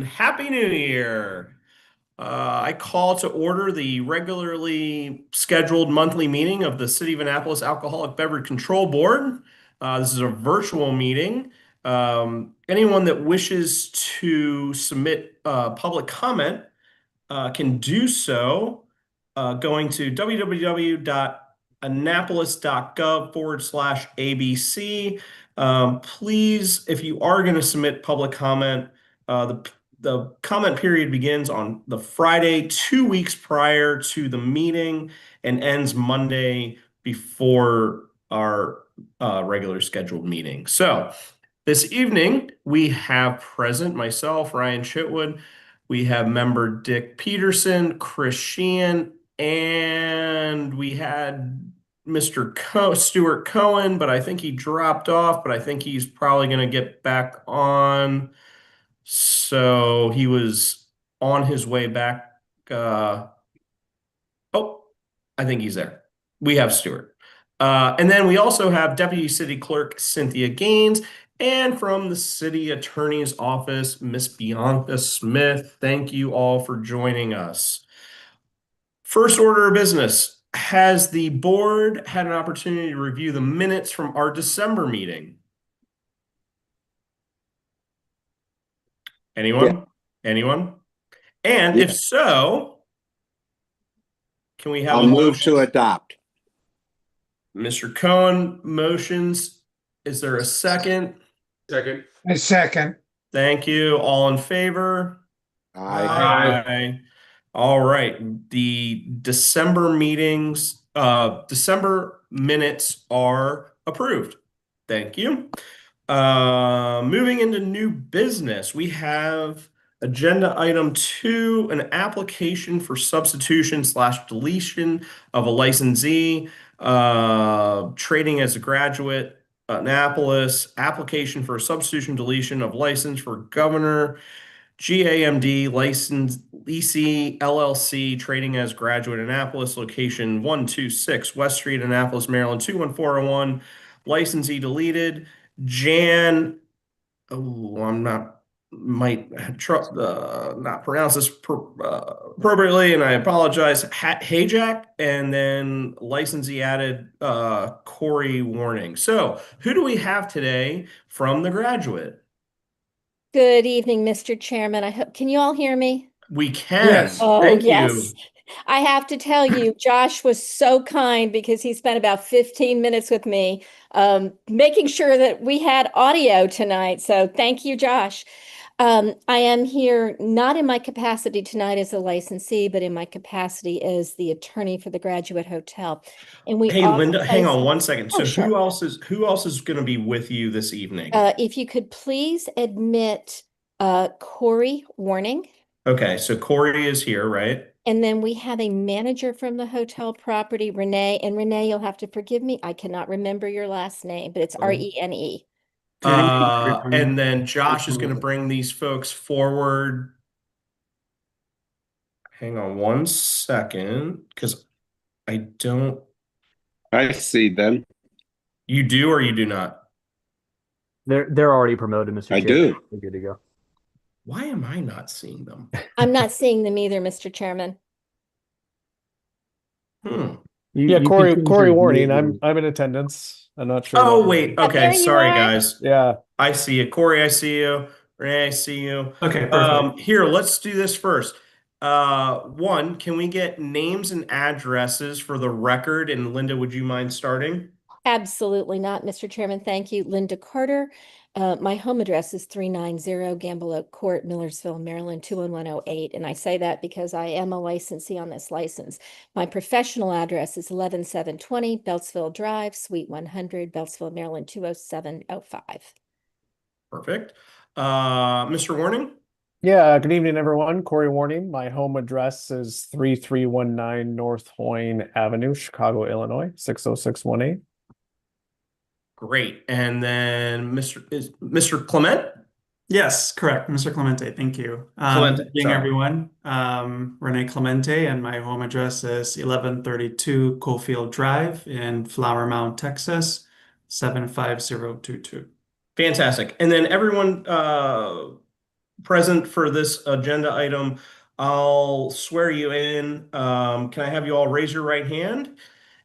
and Happy New Year. I call to order the regularly scheduled monthly meeting of the City of Annapolis Alcoholic Beverage Control Board. This is a virtual meeting. Anyone that wishes to submit public comment can do so going to www.annapolis.gov/ABC. Please, if you are going to submit public comment, the comment period begins on the Friday 2 weeks prior to the meeting and ends Monday before our regular scheduled meeting. So this evening, we have present myself, Ryan Chitwood. We have member Dick Peterson, Chris Sheehan, and we had Mr. Stuart Cohen, but I think he dropped off, but I think he's probably going to get back on. So he was on his way back. Uh, oh, I think he's there. We have Stuart. And then we also have Deputy City Clerk Cynthia Gaines, and from the City Attorney's Office, Miss Bianca Smith. Thank you all for joining us. First order of business. Has the board had an opportunity to review the minutes from our December meeting? Anyone? Anyone? And Yeah. if so, can we have I'll a move motion? to adopt. Mr. Cohen motions. Is there a second? Second. A second. Thank you. All in favor? Aye. Aye. All right. The December meetings, December minutes are approved. Thank you. Moving into new business, we have agenda item 2, an application for substitution/deletion of a licensee, trading as a graduate, Annapolis, application for substitution deletion of license for Governor GAMD license Lisi LLC, trading as Graduate Annapolis, location 126 West Street, Annapolis, Maryland 21401. Licensee deleted. Jan, I'm might not pronounce this appropriately, and I apologize. Hajak, and then licensee added Corey Warning. So, who do we have today from the graduate? Good evening, Mr. Chairman. I hope, can you all hear me? We can. Yes. Oh, Thank yes. you. I have to tell you, Josh was so kind because he spent about 15 minutes with me, making sure that we had audio tonight. So thank you, Josh. I am here not in my capacity tonight as a licensee, but in my capacity as the attorney for the Graduate Hotel. And we Hey, also Linda, hang on one second. Oh, So sure. who else is going to be with you this evening? If you could please admit Corey Warning. Okay, so Corey is here, right? And then we have a manager from the hotel property, Renee. And Renee, you'll have to forgive me. I cannot remember your last name, but it's Rene. And then Josh is going to bring these folks forward. Hang on one second, because I don't. I see them. You do or you do not? They're already promoted, Mr. I Chair. do. We're good to go. Why am I not seeing them? I'm not seeing them either, Mr. Chairman. You Corey can Warning. review- I'm in attendance. I'm not sure. Oh, that- wait. There Okay, you sorry, are. guys. Yeah. I see you. Corey, I see you. Renee, I see you. Okay, perfect. Here, let's do this first. One, can we get names and addresses for the record? And Linda, would you mind starting? Absolutely not, Mr. Chairman. Thank you. Linda Carter. My home address is 390 Gamble Oak Court, Millersville, Maryland, 21108. And I say that because I am a licensee on this license. My professional address is 11720 Beltsville Drive, Suite 100, Beltsville, Maryland, 20705. Perfect. Mr. Warning? Yeah. Good evening, everyone. Corey Warning. My home address is 3319 North Hoyne Avenue, Chicago, Illinois, 60618. Great. And then Mr. Clement? Yes, correct, Mr. Clemente. Thank you. Clemente, Good evening, sorry. everyone. Rene Clemente, and my home address is 1132 Cofield Drive in Flower Mound, Texas, 75022. Fantastic. And then everyone, present for this agenda item, I'll swear you in. Can I have you all raise your right hand?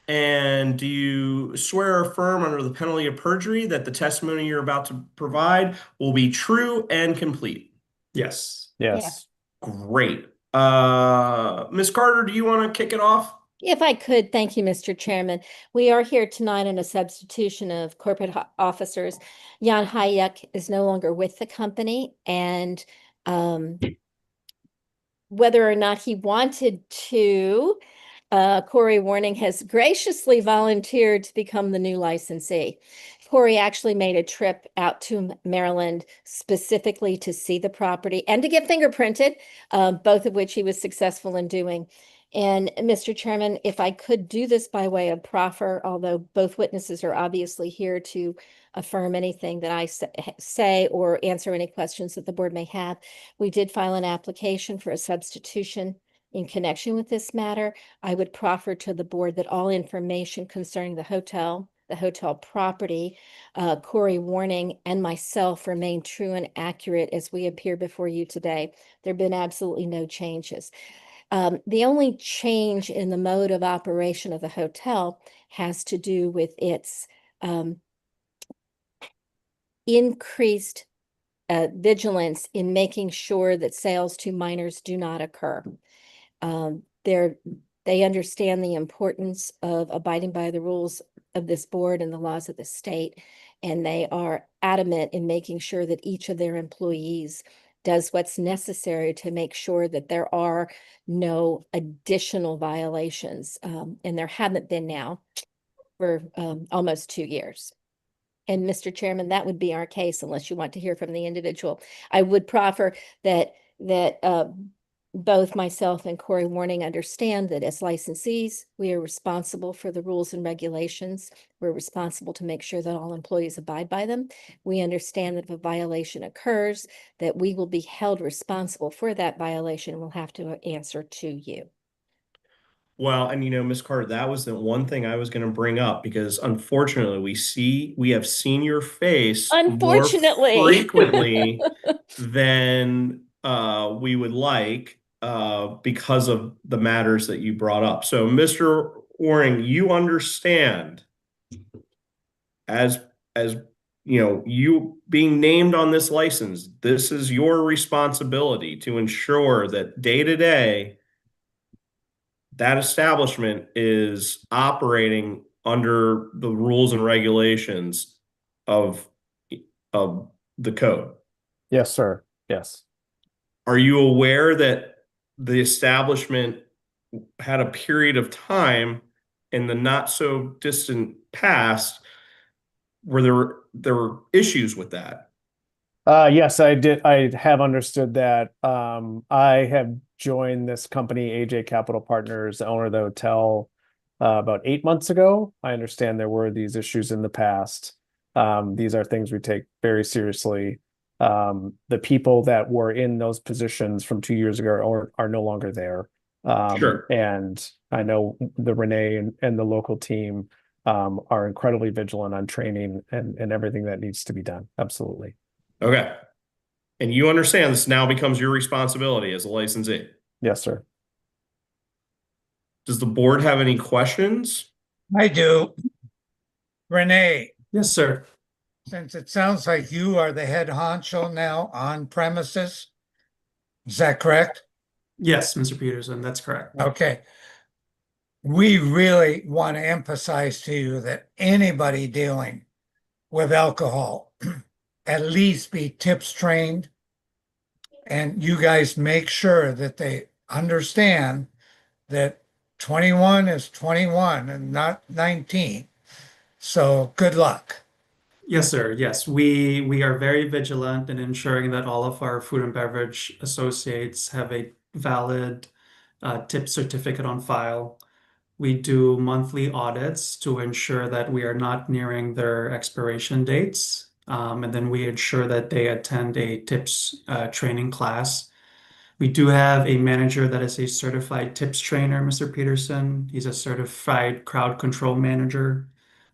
And do you swear or affirm under the penalty of perjury that the testimony you're about to provide will be true and complete? Yes. Yes. Great. Ms. Carter, do you want to kick it off? If I could, thank you, Mr. Chairman. We are here tonight in a substitution of corporate officers. Jan Hayek is no longer with the company, and whether or not he wanted to, Corey Warning has graciously volunteered to become the new licensee. Corey actually made a trip out to Maryland specifically to see the property and to get fingerprinted, both of which he was successful in doing. And Mr. Chairman, if I could do this by way of proffer, although both witnesses are obviously here to affirm anything that I say or answer any questions that the board may have, we did file an application for a substitution in connection with this matter. I would proffer to the board that all information concerning the hotel property, Corey Warning, and myself remain true and accurate as we appear before you today. There have been absolutely no changes. The only change in the mode of operation of the hotel has to do with its increased vigilance in making sure that sales to minors do not occur. They understand the importance of abiding by the rules of this board and the laws of the state, and they are adamant in making sure that each of their employees does what's necessary to make sure that there are no additional violations, and there haven't been now for almost 2 years. And Mr. Chairman, that would be our case unless you want to hear from the individual. I would proffer that both myself and Corey Warning understand that as licensees, we are responsible for the rules and regulations. We're responsible to make sure that all employees abide by them. We understand that if a violation occurs, that we will be held responsible for that violation and we'll have to answer to you. Well, and Ms. Carter, that was the one thing I was going to bring up because unfortunately we have seen your face more Unfortunately. frequently than we would like because of the matters that you brought up. So, Mr. Waring, you understand as you being named on this license, this is your responsibility to ensure that day to day that establishment is operating under the rules and regulations of the code. Yes, sir. Yes. Are you aware that the establishment had a period of time in the not so distant past where there were issues with that? Yes, I did. I have understood that. I have joined this company, AJ Capital Partners, the owner of the hotel, about 8 months ago. I understand there were these issues in the past. These are things we take very seriously. The people that were in those positions from 2 years ago are no longer there. Sure. And I know the Renee and the local team are incredibly vigilant on training and everything that needs to be done. Absolutely. Okay. And you understand this now becomes your responsibility as a licensee. Yes, sir. Does the board have any questions? I do. Renee, Yes, sir. since it sounds like you are the head honcho now on premises, is that correct? Yes, Mr. Peterson, that's correct. Okay. We really want to emphasize to you that anybody dealing with alcohol at least be tips trained, and you guys make sure that they understand that 21 is 21 and not 19. So good luck. Yes, sir. Yes, we are very vigilant in ensuring that all of our food and beverage associates have a valid tip certificate on file. We do monthly audits to ensure that we are not nearing their expiration dates. And then we ensure that they attend a tips training class. We do have a manager that is a certified tips trainer, Mr. Peterson. He's a certified crowd control manager,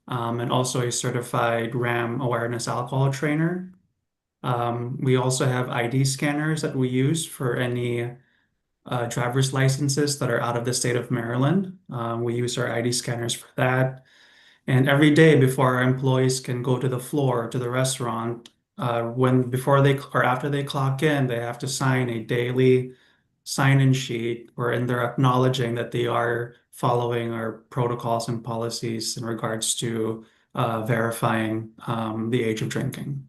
and also a certified RAM awareness alcohol trainer. We also have ID scanners that we use for any driver's licenses that are out of the state of Maryland. We use our ID scanners for that. And every day before our employees can go to the floor, to the restaurant, before they or after they clock in, they have to sign a daily sign-in sheet wherein they're acknowledging that they are following our protocols and policies in regards to verifying the age of drinking.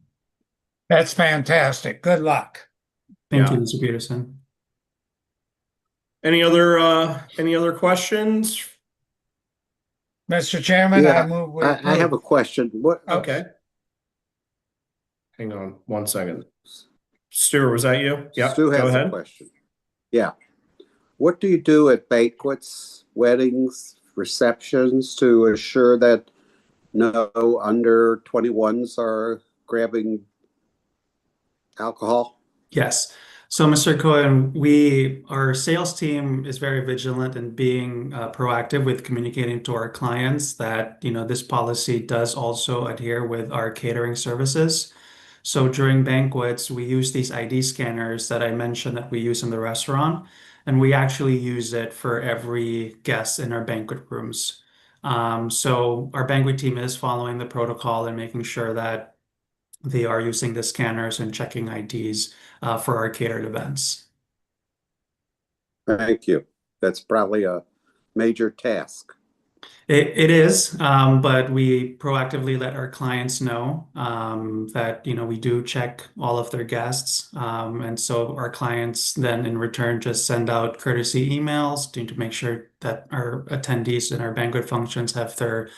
That's fantastic. Good luck. Thank you, Yeah. Mr. Peterson. Any other questions? Mr. Chairman, Yeah, I move we I have a approve. question. What, Okay. Hang on one second. Stuart, was that you? Yeah, Stu go has a ahead. question. Yeah. What do you do at banquets, weddings, receptions to assure that no under 21s are grabbing alcohol? Yes. So, Mr. Cohen, our sales team is very vigilant in being proactive with communicating to our clients that, this policy does also adhere with our catering services. So during banquets, we use these ID scanners that I mentioned that we use in the restaurant, and we actually use it for every guest in our banquet rooms. So our banquet team is following the protocol and making sure that they are using the scanners and checking IDs for our catered events. Thank you. That's probably a major task. It is, but we proactively let our clients know that we do check all of their guests, and so our clients then in return just send out courtesy emails to make sure that our attendees in our banquet functions have their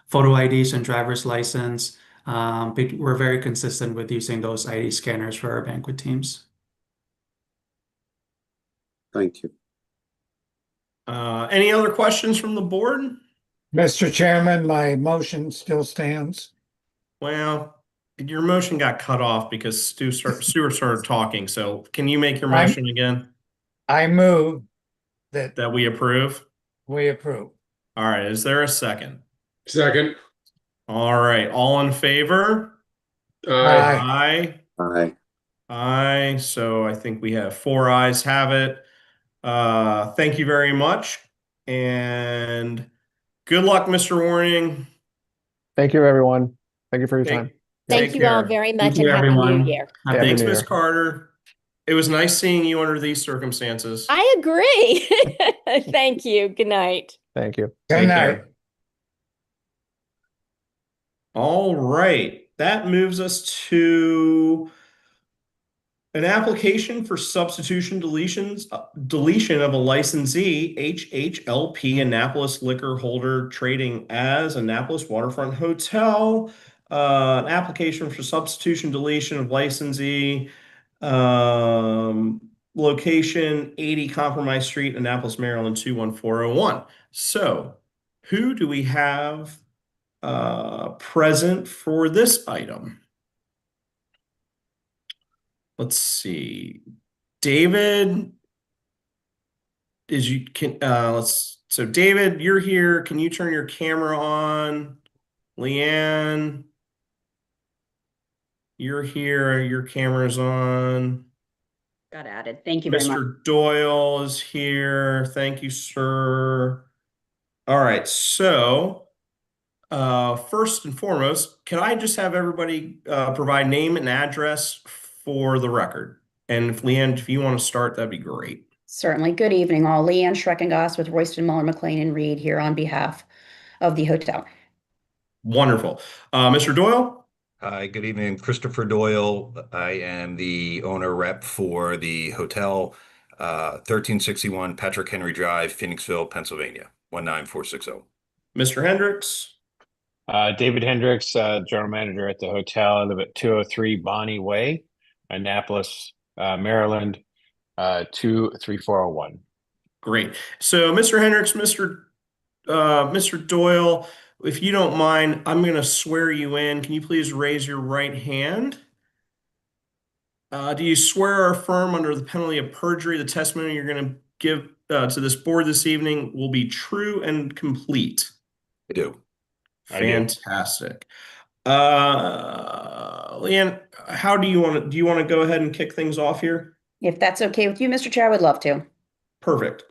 photo IDs and driver's license. But we're very consistent with using those ID scanners for our banquet teams. Thank you. Any other questions from the board? Mr. Chairman, my motion still stands. Well, your motion got cut off because Stuart started talking. So can you make your I'm- motion again I move that that we approve? we approve. All right. Is there a second? Second. All right. All in favor? Aye. Aye. Aye. Aye. So I think we have 4 ayes have it. Thank you very much. And good luck, Mr. Warning. Thank you, everyone. Thank you for your time. Thank Take you all care. very Thank much you, and Happy New everyone. Year. Happy Happy Thanks, New Miss Year. Carter. It was nice seeing you under these circumstances. I agree. Thank you. Good night. Thank you. Good Take night. care. All right. That moves us to an application for substitution deletion of a licensee, HHLP Annapolis Liquor Holder trading as Annapolis Waterfront Hotel. An application for substitution deletion of licensee, location 80 Compromise Street, Annapolis, Maryland 21401. So, who do we have present for this item? Let's see. David, so David, you're here. Can you turn your camera on? Leanne, you're here. Your camera's on. Got added. Thank you very much. Mr. Doyle is here. Thank you, sir. All right. So, first and foremost, can I just have everybody provide name and address for the record? And if Leanne, if you want to start, that'd be great. Certainly. Good evening, all. Leanne Schreckengoss with Royston, Muller, McLean, and Reed here on behalf of the hotel. Wonderful. Mr. Doyle? Hi, good evening. Christopher Doyle. I am the owner rep for the hotel, 1361 Patrick Henry Drive, Phoenixville, Pennsylvania, 19460. Mr. Hendricks? David Hendricks, general manager at the hotel. I live at 203 Bonnie Way, Annapolis, Maryland, 23401. Great. So, Mr. Hendricks, Mr. Doyle, if you don't mind, I'm going to swear you in. Can you please raise your right hand? Do you swear or affirm under the penalty of perjury the testimony you're going to give to this board this evening will be true and complete? I do. I do. Fantastic. Leanne, how do you want to go ahead and kick things off here? If that's okay with you, Mr. Chair, I would love to. Perfect.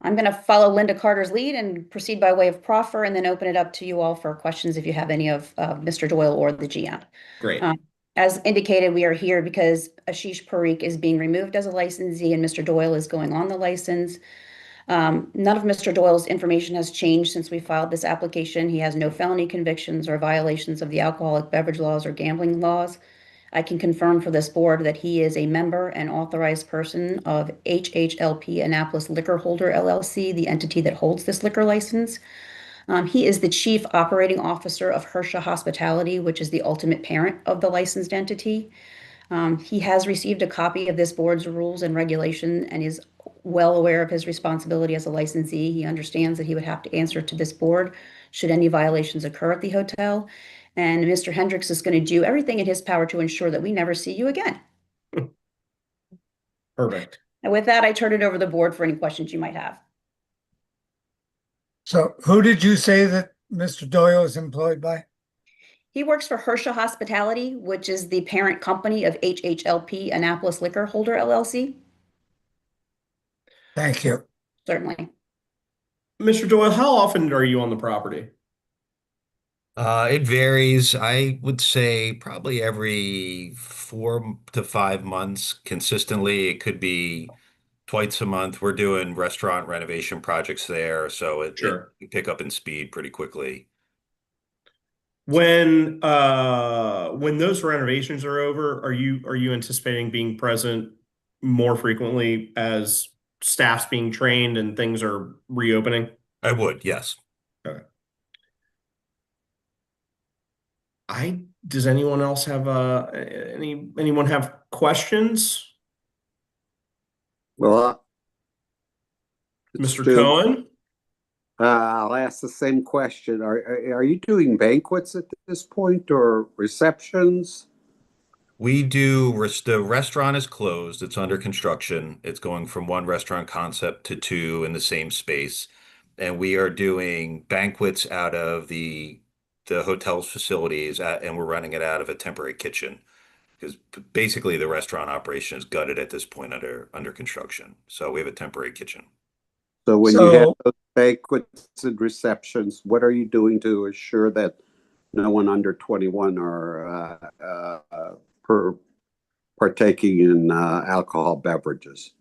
I'm going to follow Linda Carter's lead and proceed by way of proffer and then open it up to you all for questions if you have any of Mr. Doyle or the GM. Great. As indicated, we are here because Ashish Parikh is being removed as a licensee and Mr. Doyle is going on the license. None of Mr. Doyle's information has changed since we filed this application. He has no felony convictions or violations of the alcoholic beverage laws or gambling laws. I can confirm for this board that he is a member and authorized person of HHLP Annapolis Liquor Holder LLC, the entity that holds this liquor license. He is the chief operating officer of Hersha Hospitality, which is the ultimate parent of the licensed entity. He has received a copy of this board's rules and regulation and is well aware of his responsibility as a licensee. He understands that he would have to answer to this board should any violations occur at the hotel. And Mr. Hendricks is going to do everything in his power to ensure that we never see you again. Perfect. And with that, I turn it over to the board for any questions you might have. So who did you say that Mr. Doyle is employed by? He works for Hersha Hospitality, which is the parent company of HHLP Annapolis Liquor Holder LLC. Thank you. Certainly. Mr. Doyle, how often are you on the property? It varies. I would say probably every 4 to 5 months consistently. It could be twice a month. We're doing restaurant renovation projects there, so it Sure. can pick up in speed pretty quickly. When those renovations are over, are you anticipating being present more frequently as staff's being trained and things are reopening? I would, yes. Okay. Does anyone else have anyone have questions? Well, Mr. Stu, Cohen? I'll ask the same question. Are you doing banquets at this point or receptions? We do, the restaurant is closed. It's under construction. It's going from one restaurant concept to two in the same space. And we are doing banquets out of the hotel's facilities, and we're running it out of a temporary kitchen because basically the restaurant operation is gutted at this point under construction. So we have a temporary kitchen. So when you have So, those banquets and receptions, what are you doing to assure that no one under 21 are partaking in alcohol beverages?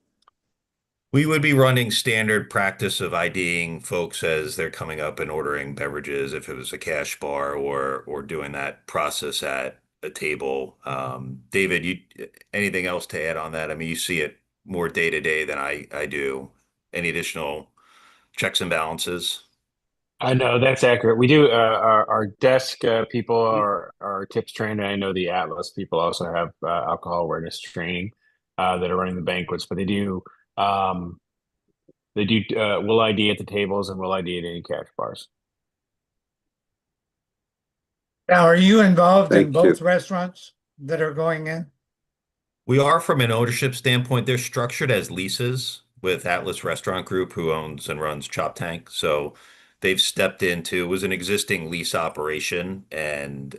We would be running standard practice of IDing folks as they're coming up and ordering beverages, if it was a cash bar or doing that process at a table. David, anything else to add on that? I mean, you see it more day to day than I do. Any additional checks and balances? I know that's accurate. We do our desk people are tips trained, and I know the Atlas people also have alcohol awareness training that are running the banquets, but um, they do will ID at the tables and will ID at any cash bars. now are you involved in Thank you. both restaurants that are going in? We are from an ownership standpoint. They're structured as leases with Atlas Restaurant Group, who owns and runs Chop Tank. So they've stepped into, it was an existing lease operation, and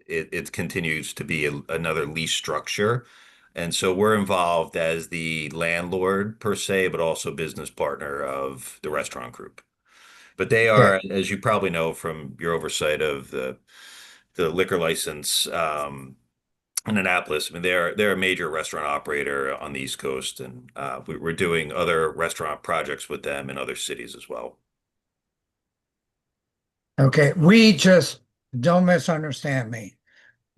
it continues to be another lease structure. And so we're involved as the landlord per se, but also business partner of the restaurant group. But they Okay. are, as you probably know from your oversight of the liquor license, in Annapolis. I mean, they're a major restaurant operator on the East Coast, and we're doing other restaurant projects with them in other cities as well. Okay, we just, don't misunderstand me.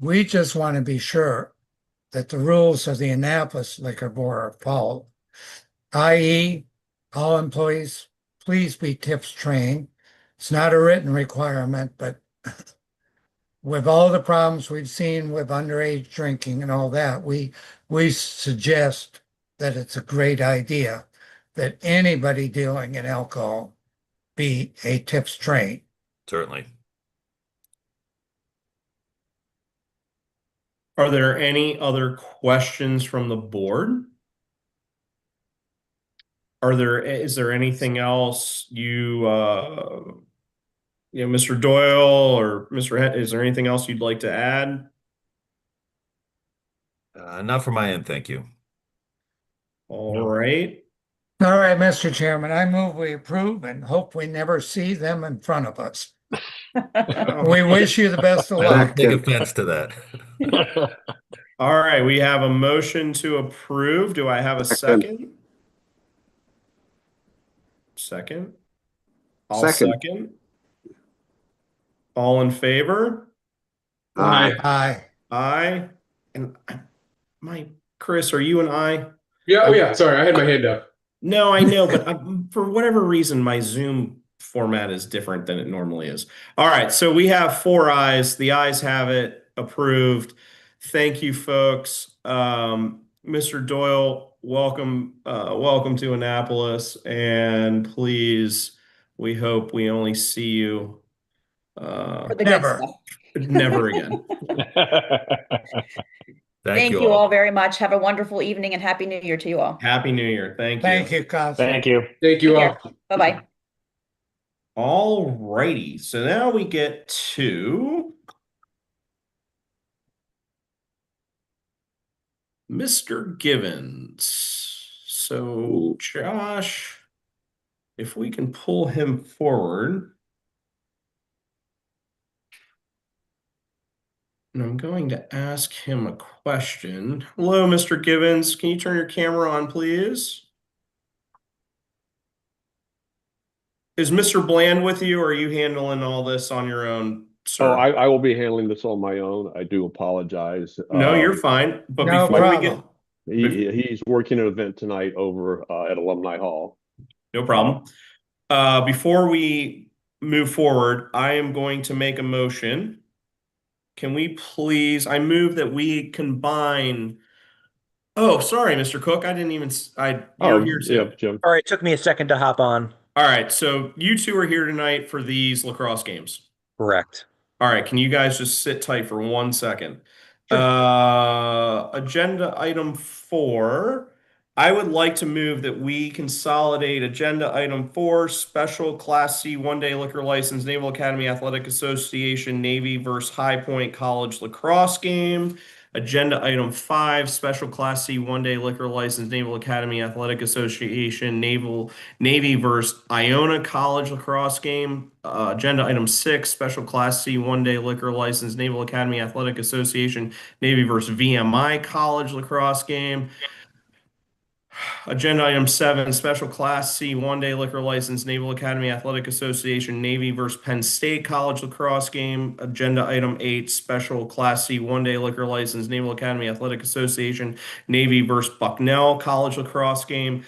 We just want to be sure that the rules of the Annapolis Liquor Board are followed, i.e., all employees, please be tips trained. It's not a written requirement, but with all the problems we've seen with underage drinking and all that, we suggest that it's a great idea that anybody dealing in alcohol be a tips trained. Certainly. Are there any other questions from the board? Is there anything else you Mr. Doyle or Mr. Is there anything else you'd like to add? Not from my end, thank you. All right. All right, Mr. Chairman, I move we approve and hope we never see them in front of us. We wish you the best of I will luck. take offense to that. All right, we have a motion to approve. Do I have a second? Second. I'll Second. second. All in favor? Aye. Aye. And Chris, are you an aye? Yeah, oh yeah, sorry, I had my hand up. No, I know, but for whatever reason, my Zoom format is different than it normally is. All right, so we have 4 ayes. The ayes have it approved. Thank you, folks. Mr. Doyle, welcome to Annapolis, and please, we hope we only see you For the good Never. stuff. never again. Thank you all very much. Have a wonderful evening and Happy New Year to you all. Happy New Year. Thank you. Thank you, Counselor. Thank you. Thank you Take all. care. Bye-bye. All righty. So now we get to Mr. Givens. So, Josh, if we can pull him forward. And I'm going to ask him a question. Hello, Mr. Givens. Can you turn your camera on, please? Is Mr. Bland with you, or are you handling all this on your own, sir? Oh, I will be handling this on my own. I do apologize. No, you're fine. But No before we get, problem. He's working an event tonight over at Alumni Hall. no problem. Before we move forward, I am going to make a motion. Can we please, I move that we combine. Oh, sorry, Mr. Cook. I didn't even, you're here too. Yeah, Jim. All right, took me a second to hop on. All right, so you two are here tonight for these lacrosse games. Correct. All right, can you guys just sit tight for 1 second? Agenda item 4. I would like to move that we consolidate agenda item 4, special Class C one-day liquor license, Naval Academy Athletic Association, Navy versus High Point College lacrosse game. Agenda item 5, special Class C one-day liquor license, Naval Academy Athletic Association, Navy versus Iona College lacrosse game. Agenda item 6, special Class C one-day liquor license, Naval Academy Athletic Association, Navy versus VMI College lacrosse game. Agenda item 7, special Class C one-day liquor license, Naval Academy Athletic Association, Navy versus Penn State College lacrosse game. Agenda item 8, special Class C one-day liquor license, Naval Academy Athletic Association, Navy versus Bucknell College lacrosse game.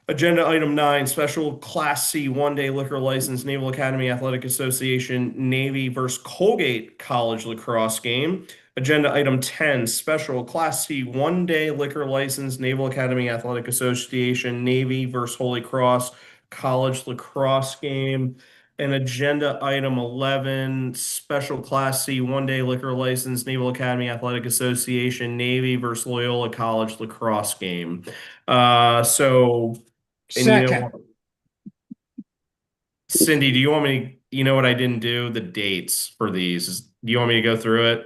Agenda item 9, special Class C one-day liquor license, Naval Academy Athletic Association, Navy versus Colgate College lacrosse game. Agenda item 10, special Class C one-day liquor license, Naval Academy Athletic Association, Navy versus Holy Cross College lacrosse game. And agenda item 11, special Class C one-day liquor license, Naval Academy Athletic Association, Navy versus Loyola College lacrosse game. So, and Second. Cindy, do you want me, you know what I didn't do? The dates for these. Do you want me to go through it?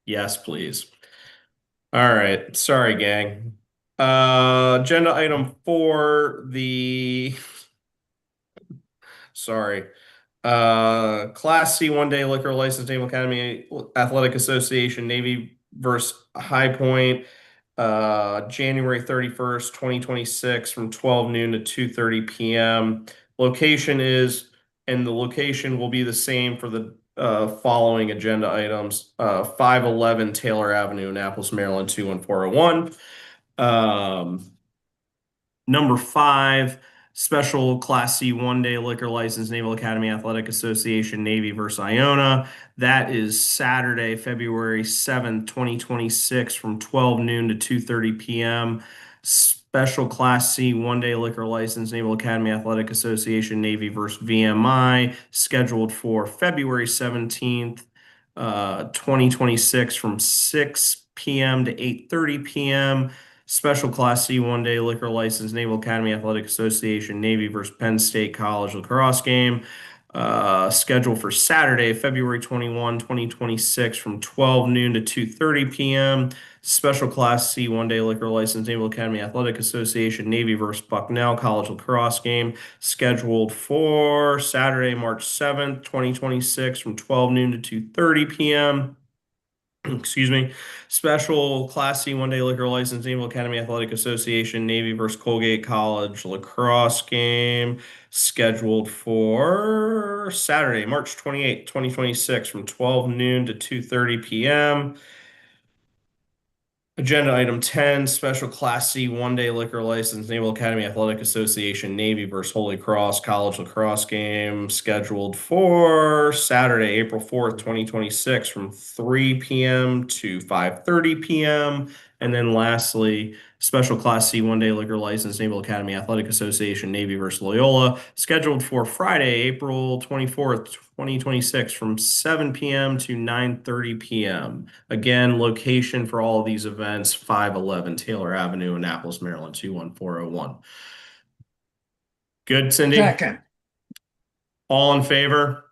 Yes, please. All right. Sorry, gang. Agenda item 4, sorry. Class C one-day liquor license, Naval Academy Athletic Association, Navy versus High Point, January 31st, 2026 from 12 noon to 2:30 p.m. Location is, and the location will be the same for the following agenda items. 511 Taylor Avenue, Annapolis, Maryland, 21401. Number 5, special Class C one-day liquor license, Naval Academy Athletic Association, Navy versus Iona. That is Saturday, February 7th, 2026 from 12 noon to 2:30 p.m. Special Class C one-day liquor license, Naval Academy Athletic Association, Navy versus VMI, scheduled for February 17th, 2026 from 6 p.m. to 8:30 p.m. Special Class C one-day liquor license, Naval Academy Athletic Association, Navy versus Penn State College lacrosse game. scheduled for Saturday, February 21, 2026 from 12 noon to 2:30 p.m. Special Class C one-day liquor license, Naval Academy Athletic Association, Navy versus Bucknell College lacrosse game scheduled for Saturday, March 7th, 2026 from 12 noon to 2:30 p.m. Excuse me. Special Class C one-day liquor license, Naval Academy Athletic Association, Navy versus Colgate College lacrosse game scheduled for Saturday, March 28th, 2026 from 12 noon to 2:30 p.m. Agenda item 10, special Class C one-day liquor license, Naval Academy Athletic Association, Navy versus Holy Cross College lacrosse game scheduled for Saturday, April 4th, 2026 from 3 p.m. to 5:30 p.m. And then lastly, special Class C one-day liquor license, Naval Academy Athletic Association, Navy versus Loyola, scheduled for Friday, April 24th, 2026 from 7 p.m. to 9:30 p.m. Again, location for all of these events, 511 Taylor Avenue, Annapolis, Maryland, 21401. Good, Cindy? Second. All in favor?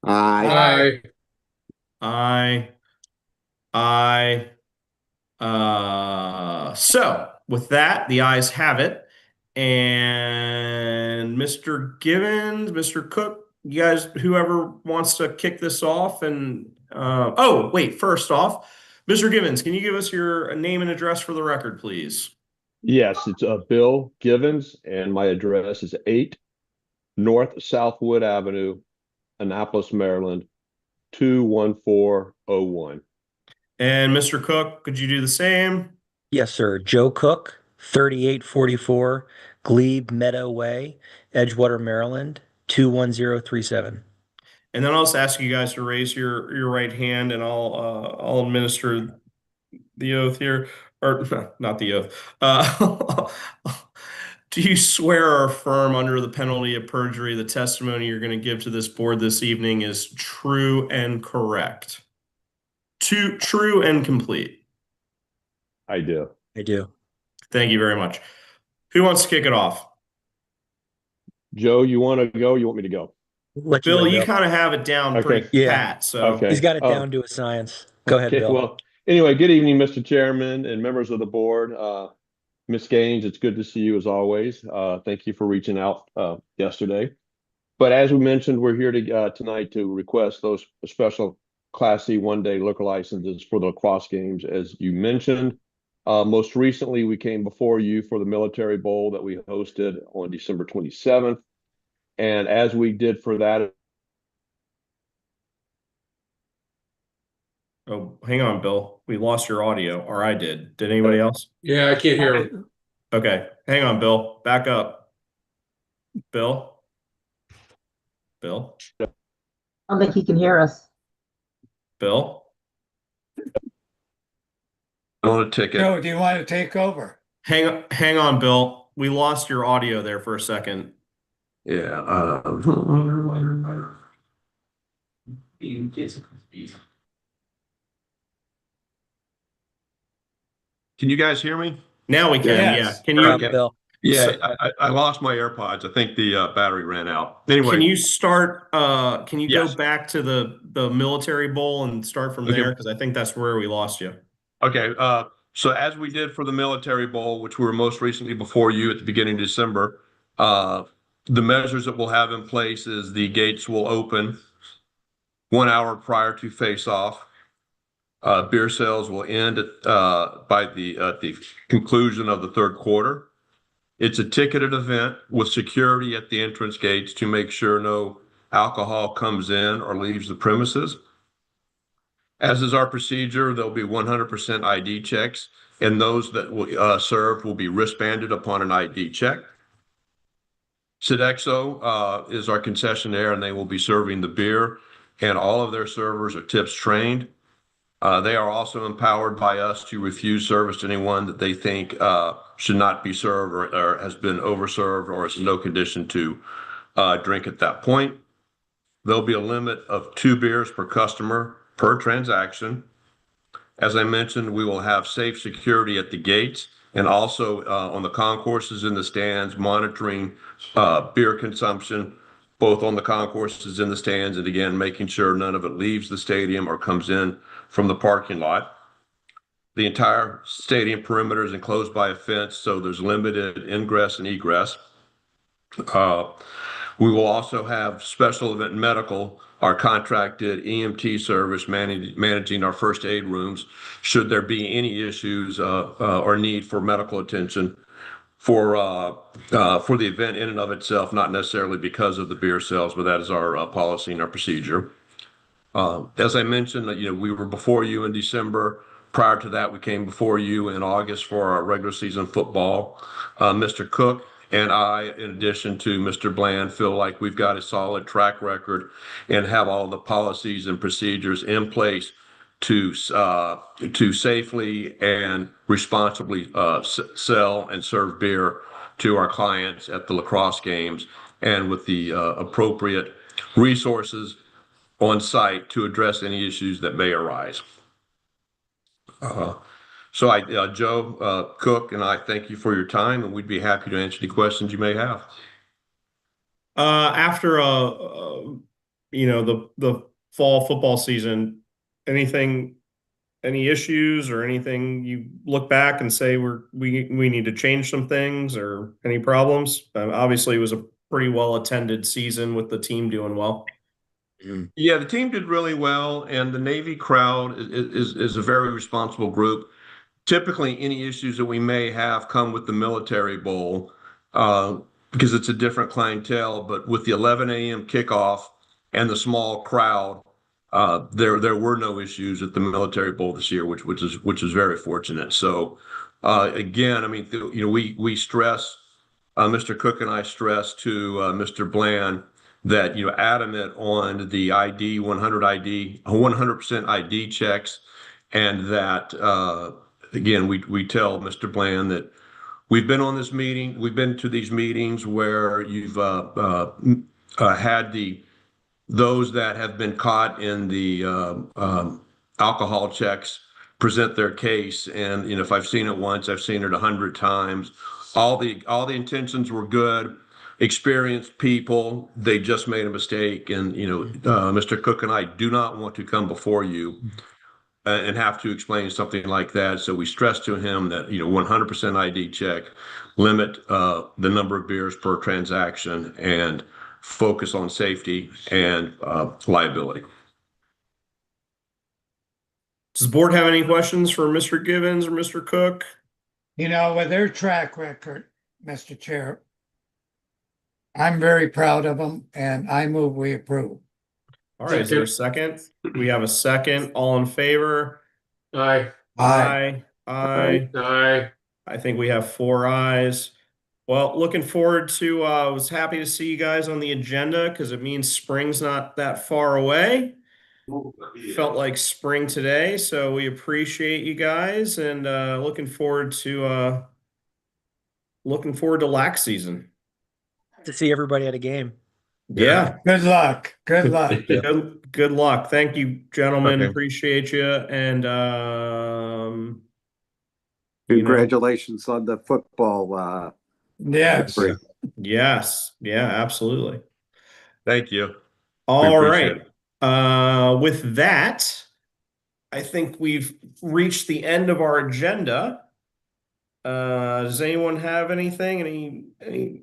Aye. Aye. Aye. So with that, the ayes have it. And Mr. Givens, Mr. Cook, you guys, whoever wants to kick this off and oh, wait, first off, Mr. Givens, can you give us your name and address for the record, please? Yes, it's Bill Givens, and my address is 8 North Southwood Avenue, Annapolis, Maryland, 21401. And Mr. Cook, could you do the same? Yes, sir. Joe Cook, 3844 Glebe Meadow Way, Edgewater, Maryland, 21037. And then I'll just ask you guys to raise your right hand, and I'll administer the oath here, or not the oath. Do you swear or affirm under the penalty of perjury the testimony you're going to give to this board this evening is true and correct? True and complete. I do. I do. Thank you very much. Who wants to kick it off? Joe, you want to go? You want me to go? Let you Bill, go, you Bill. kind of have it down pretty Okay. Yeah. pat, so Okay. He's got it down to a science. Go ahead, Okay, Bill. well, anyway, good evening, Mr. Chairman and members of the board. Ms. Gaines, it's good to see you as always. Thank you for reaching out yesterday. But as we mentioned, we're here tonight to request those special Class C one-day liquor licenses for the lacrosse games, as you mentioned. Most recently, we came before you for the Military Bowl that we hosted on December 27th. And as we did for that. Oh, hang on, Bill. We lost your audio, or I did. Did anybody else? Yeah, I can't hear him. Okay, hang on, Bill. Back up. Bill? Bill? I don't think he can hear us. Bill? On a ticket. Joe, do you want to take over? Hang on, Bill. We lost your audio there for a second. Yeah. Can you guys hear me? Now we can, Yes. yeah. Can you Okay. Bill. Yeah, I lost my AirPods. I think the battery ran out. Anyway, can you start can you Yes. go back to the military bowl and start from Okay. there? Because I think that's where we lost you. okay. So as we did for the Military Bowl, which we were most recently before you at the beginning of December, the measures that we'll have in place is the gates will open 1 hour prior to face-off. Beer sales will end by the conclusion of the third quarter. It's a ticketed event with security at the entrance gates to make sure no alcohol comes in or leaves the premises. As is our procedure, there'll be 100% ID checks, and those that will served will be wristbanded upon an ID check. Sodexo is our concessionaire, and they will be serving the beer, and all of their servers are tips trained. They are also empowered by us to refuse service to anyone that they think should not be served or has been overserved or is in no condition to drink at that point. There'll be a limit of 2 beers per customer per transaction. As I mentioned, we will have safe security at the gates and also on the concourses in the stands, monitoring beer consumption both on the concourses and the stands, and again, making sure none of it leaves the stadium or comes in from the parking lot. The entire stadium perimeter is enclosed by a fence, so there's limited ingress and egress. We will also have special event medical, our contracted EMT service managing our first aid rooms, should there be any issues or need for medical attention for the event in and of itself, not necessarily because of the beer sales, but that is our policy and our procedure. As I mentioned, we were before you in December. Prior to that, we came before you in August for our regular season football. Mr. Cook and I, in addition to Mr. Bland, feel like we've got a solid track record and have all the policies and procedures in place to safely and responsibly sell and serve beer to our clients at the lacrosse games, and with the appropriate resources on site to address any issues that may arise. Joe Cook and I thank you for your time, and we'd be happy to answer any questions you may have. After the fall football season, any issues or anything you look back and say we need to change some things, or any problems? Obviously, it was a pretty well attended season with the team doing well. Yeah, the team did really well, and the Navy crowd is a very responsible group. Typically, any issues that we may have come with the Military Bowl because it's a different clientele. But with the 11 a.m. kickoff and the small crowd, there were no issues at the Military Bowl this year, which is very fortunate. So again, I mean, we stress, Mr. Cook and I stress to Mr. Bland that adamant on the 100% ID checks, and that again, we tell Mr. Bland that we've been to these meetings where you've had those that have been caught in the alcohol checks present their case, and if I've seen it once, I've seen it 100 times. All the intentions were good, experienced people. They just made a mistake, and Mr. Cook and I do not want to come before you and have to explain something like that. So we stress to him that 100% ID check, limit the number of beers per transaction, and focus on safety and liability. Does the board have any questions for Mr. Givens or Mr. Cook? With their track record, Mr. Chair, I'm very proud of them, and I move we approve. All right, is there a second? We have a second. All in favor? Aye. Aye. Aye. Aye. I think we have 4 ayes. Well, looking forward to, I was happy to see you guys on the agenda because it means spring's not that far away. Felt like spring today, so we appreciate you guys, and looking forward to lax season. To see everybody at a game. Yeah. Good luck. Good luck. Good luck. Thank you, gentlemen. Okay. Appreciate you. And Congratulations on the football. Yes. victory. yes. Yeah, absolutely. Thank you. All appreciate right. With that, I think we've reached the end of our agenda. Does anyone have anything? Any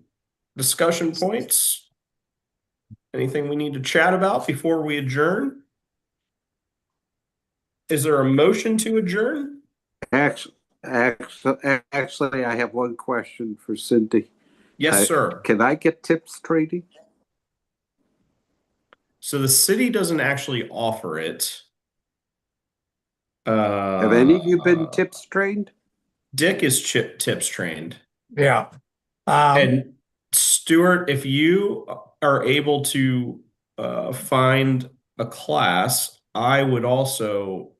discussion points? Anything we need to chat about before we adjourn? Is there a motion to adjourn? Actually, I have one question for Cindy. Yes, sir. Can I get tips trading? So the city doesn't actually offer it. Have any of you been tips trained? Dick is tips trained. Yeah. And Stuart, if you are able to find a class, I would also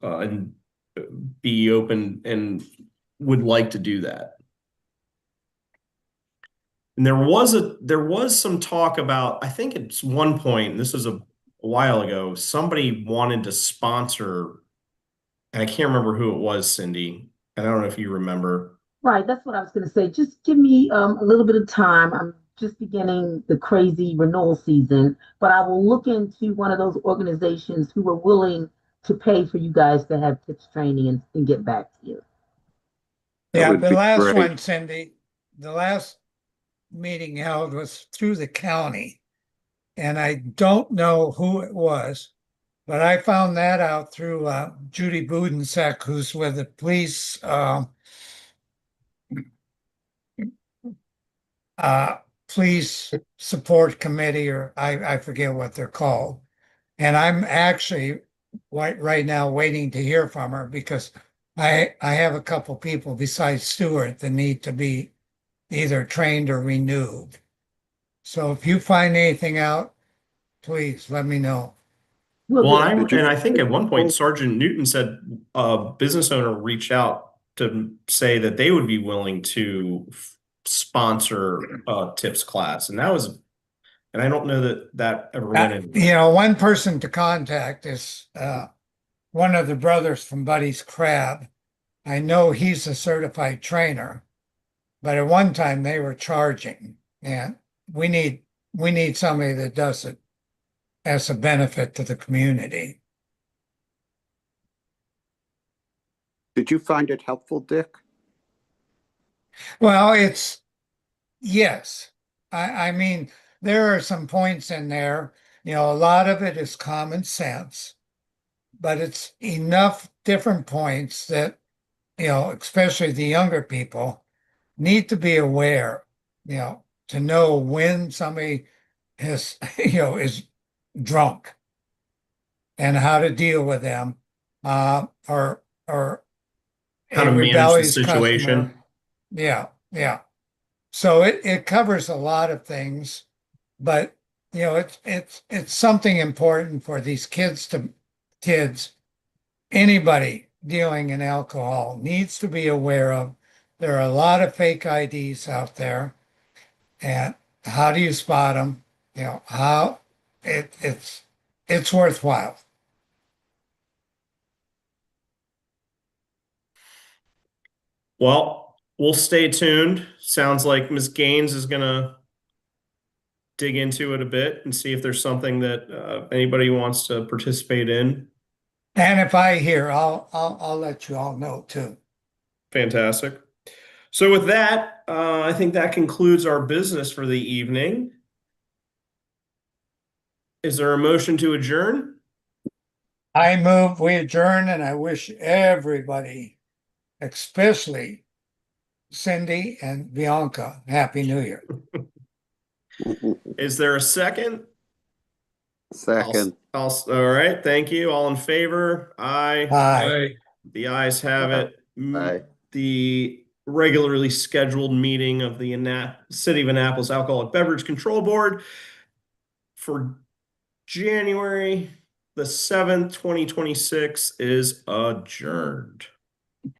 be open and would like to do that. And there was some talk about, I think it's one point, this is a while ago, somebody wanted to sponsor, and I can't remember who it was, Cindy. I don't know if you remember. Right, that's what I was going to say. Just give me a little bit of time. I'm just beginning the crazy renewal season, but I will look into one of those organizations who are willing to pay for you guys to have tips training and get back to you. That Yeah, would the be last great. one, Cindy, the last meeting held was through the county. And I don't know who it was, but I found that out through Judy Budensek, who's with the police uh, police support committee, or I forget what they're called. And I'm actually right now waiting to hear from her because I have a couple people besides Stewart that need to be either trained or renewed. So if you find anything out, please let me know. Will Well, do. and I think at one point Sergeant Newton said a business owner reached out to say that they would be willing to sponsor a tips class, and I don't know that that ever went anywhere. One person to contact is one of the brothers from Buddy's Crab. I know he's a certified trainer, but at one time they were charging, and we need we need somebody that does it as a benefit to the community. Did you find it helpful, Dick? Well, yes. I mean, there are some points in there, a lot of it is common sense, but it's enough different points that, especially the younger people need to be aware, to know when somebody is, is drunk and how to deal with them, or How a to manage the rebellious customer. situation. Yeah, yeah. So it covers a lot of things, but it's something important for these kids, anybody dealing in alcohol needs to be aware of. There are a lot of fake IDs out there, and how do you spot them? How it's worthwhile. Well, we'll stay tuned. Sounds like Ms. Gaines is gonna dig into it a bit and see if there's something that anybody wants to participate in. And if I hear, I'll let you all know too. Fantastic. So with that, I think that concludes our business for the evening. Is there a motion to adjourn? I move we adjourn, and I wish everybody, especially Cindy and Bianca, Happy New Year. Is there a second? Second. All right, thank you. All in favor? Aye. Bye. The ayes have it. Aye. The regularly scheduled meeting of the City of Annapolis Alcoholic Beverage Control Board for January the 7th, 2026 is adjourned.